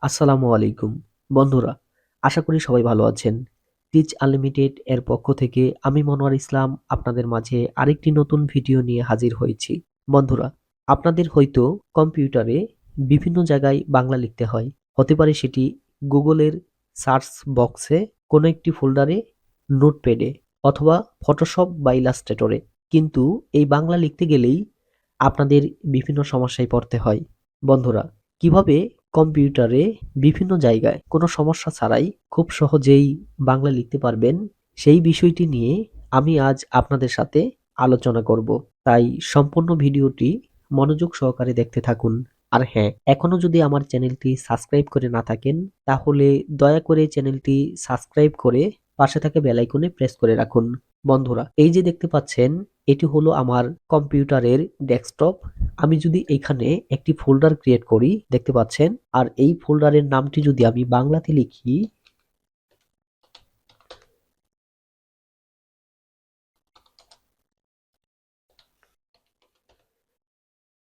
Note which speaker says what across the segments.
Speaker 1: আসসালামু আলাইকুম বন্ধুরা, আশা করি সবাই ভালো আছেন। টিচ আনলিমিটেড এর পক্ষ থেকে আমি মনোয়ার ইসলাম আপনাদের মাঝে আরেকটি নতুন ভিডিও নিয়ে হাজির হয়েছি। বন্ধুরা, আপনাদের হয়তো কম্পিউটারে বিভিন্ন জায়গায় বাংলা লিখতে হয়। হতে পারে সেটি গুগলের সার্চ বক্সে, কোনো একটি ফোল্ডারে, নোটপ্যাডে অথবা ফটোশপ বা ইলাস্ট্রেটরে। কিন্তু এই বাংলা লিখতে গেলেই আপনাদের বিভিন্ন সমস্যায় পড়তে হয়। বন্ধুরা, কিভাবে কম্পিউটারে বিভিন্ন জায়গায় কোনো সমস্যা ছাড়াই খুব সহজেই বাংলা লিখতে পারবেন, সেই বিষয়টি নিয়ে আমি আজ আপনাদের সাথে আলোচনা করব। তাই সম্পূর্ণ ভিডিওটি মনোযোগ সহকারে দেখতে থাকুন। আর হ্যাঁ, এখনো যদি আমার চ্যানেলটি সাবস্ক্রাইব করে না থাকেন, তাহলে দয়া করে চ্যানেলটি সাবস্ক্রাইব করে পাশে থাকা বেল আইকনে প্রেস করে রাখুন। বন্ধুরা, এই যে দেখতে পাচ্ছেন, এটি হলো আমার কম্পিউটারের ডেস্কটপ। আমি যদি এখানে একটি ফোল্ডার ক্রিয়েট করি, দেখতে পাচ্ছেন, আর এই ফোল্ডারের নামটি যদি আমি বাংলাতে লিখি,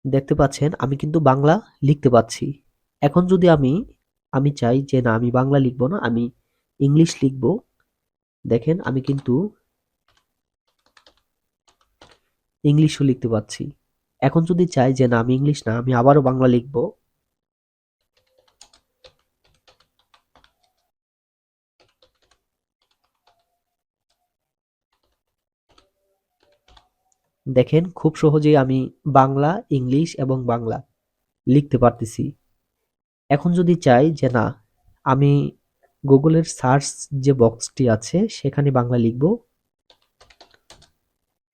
Speaker 1: দেখতে পাচ্ছেন আমি কিন্তু বাংলা লিখতে পাচ্ছি। এখন যদি আমি চাই যে না, আমি বাংলা লিখবো না, আমি ইংলিশ লিখবো, দেখেন আমি কিন্তু ইংলিশও লিখতে পাচ্ছি। এখন যদি চাই যে না, আমি ইংলিশ না, আমি আবারও বাংলা লিখবো, দেখেন খুব সহজেই আমি বাংলা, ইংলিশ এবং বাংলা লিখতে পারতেছি। এখন যদি চাই যে না, আমি গুগলের সার্চ যে বক্সটি আছে সেখানে বাংলা লিখব,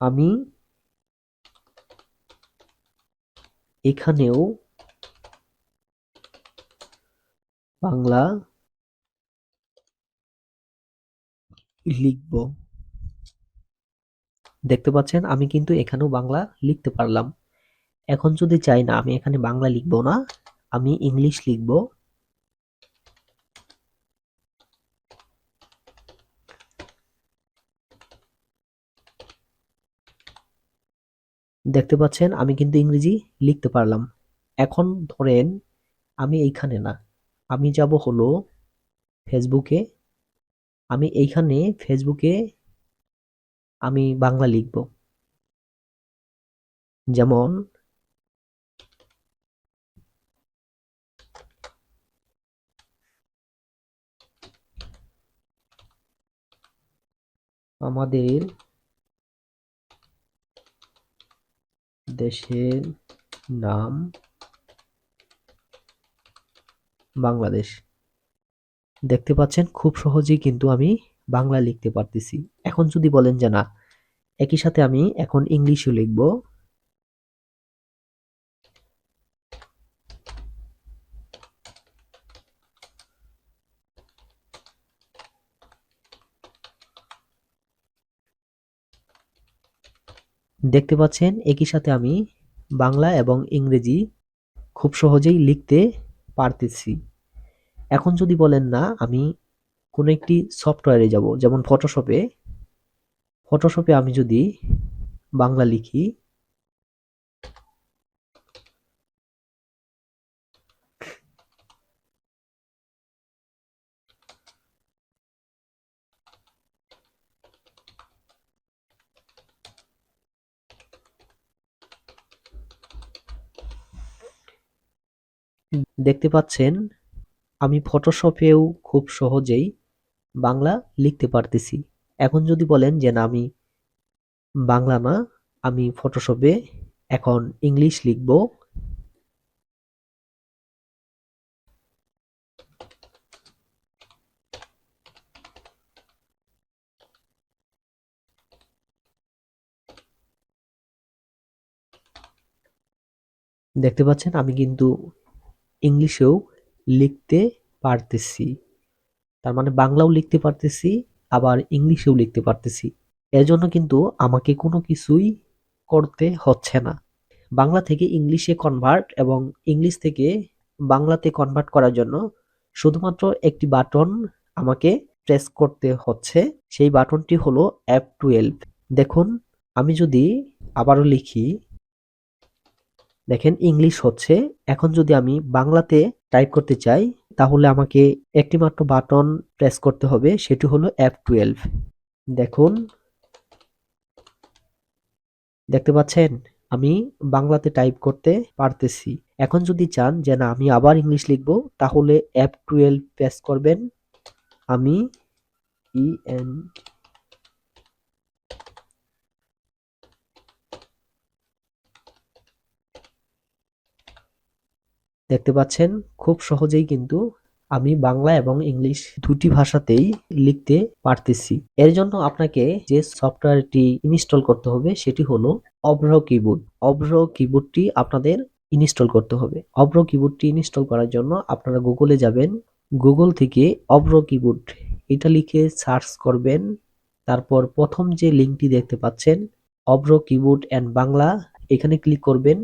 Speaker 1: আমি এখানেও বাংলা লিখব। দেখতে পাচ্ছেন আমি কিন্তু এখানেও বাংলা লিখতে পারলাম। এখন যদি চাই না, আমি এখানে বাংলা লিখব না, আমি ইংলিশ লিখব, দেখতে পাচ্ছেন আমি কিন্তু ইংরেজি লিখতে পারলাম। এখন ধরেন আমি এইখানে না, আমি যাব হলো ফেসবুকে, আমি এইখানে ফেসবুকে আমি বাংলা লিখব, যেমন আমাদের দেশের নাম বাংলাদেশ। দেখতে পাচ্ছেন খুব সহজেই কিন্তু আমি বাংলা লিখতে পারতেছি। এখন যদি বলেন যে না, একই সাথে আমি এখন ইংলিশও লিখব, দেখতে পাচ্ছেন একই সাথে আমি বাংলা এবং ইংরেজি খুব সহজেই লিখতে পারতেছি। এখন যদি বলেন না, আমি কোনো একটি সফটওয়্যারে যাব, যেমন ফটোশপে, ফটোশপে আমি যদি বাংলা লিখি, দেখতে পাচ্ছেন আমি ফটোশপেও খুব সহজেই বাংলা লিখতে পারতেছি। এখন যদি বলেন যে না, আমি বাংলা না, আমি ফটোশপে এখন ইংলিশ লিখব, দেখতে পাচ্ছেন আমি কিন্তু ইংলিশেও লিখতে পারতেছি। তার মানে বাংলাও লিখতে পারতেছি, আবার ইংলিশেও লিখতে পারতেছি। এজন্য কিন্তু আমাকে কোনো কিছুই করতে হচ্ছে না। বাংলা থেকে ইংলিশে কনভার্ট এবং ইংলিশ থেকে বাংলাতে কনভার্ট করার জন্য শুধুমাত্র একটি বাটন আমাকে প্রেস করতে হচ্ছে। সেই বাটনটি হলো F12। দেখুন, আমি যদি আবারও লিখি, দেখেন ইংলিশ হচ্ছে। এখন যদি আমি বাংলাতে টাইপ করতে চাই, তাহলে আমাকে একটি মাত্র বাটন প্রেস করতে হবে, সেটি হলো F12। দেখুন, দেখতে পাচ্ছেন আমি বাংলাতে টাইপ করতে পারতেছি। এখন যদি চান যে না আমি আবার ইংলিশ লিখব, তাহলে F12 প্রেস করবেন। আমি EN দেখতে পাচ্ছেন খুব সহজেই কিন্তু আমি বাংলা এবং ইংলিশ দুটি ভাষাতেই লিখতে পারতেছি। এর জন্য আপনাকে যে সফটওয়্যারটি ইনস্টল করতে হবে সেটি হলো অভ্র কিবোর্ড। অভ্র কিবোর্ডটি আপনাদের ইনস্টল করতে হবে। অভ্র কিবোর্ডটি ইনস্টল করার জন্য আপনারা গুগলে যাবেন। গুগল থেকে অভ্র কিবোর্ড এটা লিখে সার্চ করবেন। তারপর প্রথম যে লিঙ্কটি দেখতে পাচ্ছেন অভ্র কিবোর্ড এন্ড বাংলা, এখানে ক্লিক করবেন।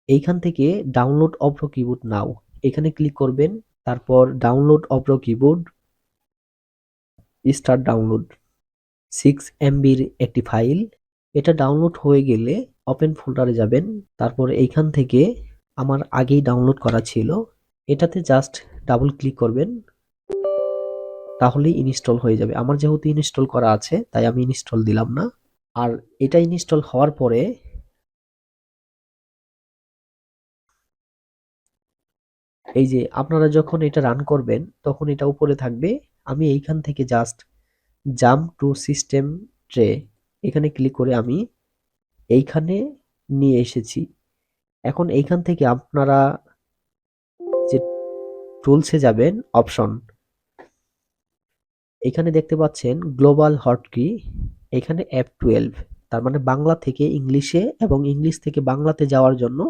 Speaker 1: এইখান থেকে ডাউনলোড অভ্র কিবোর্ড নাও এখানে ক্লিক করবেন। তারপর ডাউনলোড অভ্র কিবোর্ড, স্টার্ট ডাউনলোড। 6 MBর একটি ফাইল। এটা ডাউনলোড হয়ে গেলে ওপেন ফোল্ডারে যাবেন। তারপর এইখান থেকে আমার আগেই ডাউনলোড করা ছিল, এটাতে জাস্ট ডাবল ক্লিক করবেন, তাহলেই ইনস্টল হয়ে যাবে। আমার যেহেতু ইনস্টল করা আছে তাই আমি ইনস্টল দিলাম না। আর এটা ইনস্টল হওয়ার পরে এই যে আপনারা যখন এটা রান করবেন তখন এটা উপরে থাকবে। আমি এইখান থেকে just jump to system tray এখানে ক্লিক করে আমি এইখানে নিয়ে এসেছি। এখন এইখান থেকে আপনারা যে টুলসে যাবেন, অপশন, এখানে দেখতে পাচ্ছেন গ্লোবাল হটকি, এখানে F12, তার মানে বাংলা থেকে ইংলিশে এবং ইংলিশ থেকে বাংলাতে যাওয়ার জন্য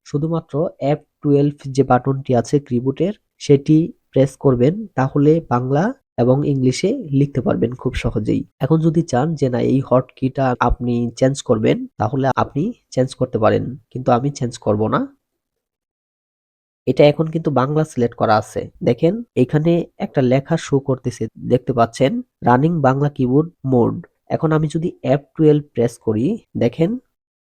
Speaker 1: শুধুমাত্র F12 যে বাটনটি আছে কিবোর্ডের সেটি প্রেস করবেন, তাহলে বাংলা এবং ইংলিশে লিখতে পারবেন খুব সহজেই। এখন যদি চান যে না এই হটকিটা আপনি চেঞ্জ করবেন, তাহলে আপনি চেঞ্জ করতে পারেন, কিন্তু আমি চেঞ্জ করব না। এটা এখন কিন্তু বাংলা সিলেক্ট করা আছে। দেখেন এখানে একটা লেখা শো করতেছে, দেখতে পাচ্ছেন রানিং বাংলা কিবোর্ড মোড। এখন আমি যদি F12 প্রেস করি, দেখেন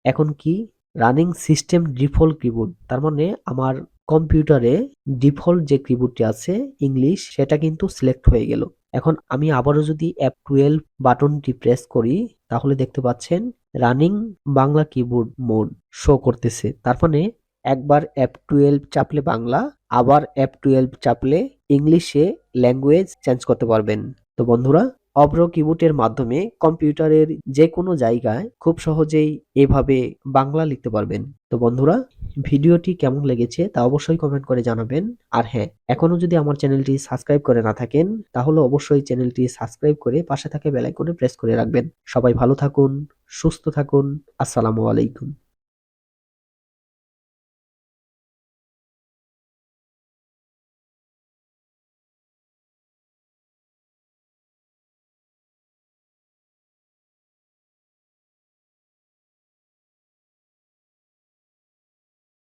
Speaker 1: এখন কি রানিং সিস্টেম ডিফল্ট কিবোর্ড, তার মানে আমার কম্পিউটারে ডিফল্ট যে কিবোর্ডটি আছে ইংলিশ সেটা কিন্তু সিলেক্ট হয়ে গেল। এখন আমি আবারও যদি F12 বাটনটি প্রেস করি, তাহলে দেখতে পাচ্ছেন running Bangla keyboard mode show করতেছে। তার মানে একবার F12 চাপলে বাংলা, আবার F12 চাপলে ইংলিশে ল্যাঙ্গুয়েজ চেঞ্জ করতে পারবেন। তো বন্ধুরা, অভ্র কিবোর্ডের মাধ্যমে কম্পিউটারের যে কোনো জায়গায় খুব সহজেই এভাবে বাংলা লিখতে পারবেন। তো বন্ধুরা, ভিডিওটি কেমন লেগেছে তা অবশ্যই কমেন্ট করে জানাবেন। আর হ্যাঁ, এখনো যদি আমার চ্যানেলটি সাবস্ক্রাইব করে না থাকেন, তাহলে অবশ্যই চ্যানেলটি সাবস্ক্রাইব করে পাশে থাকা বেল আইকনে প্রেস করে রাখবেন। সবাই ভালো থাকুন, সুস্থ থাকুন। আসসালামু আলাইকুম।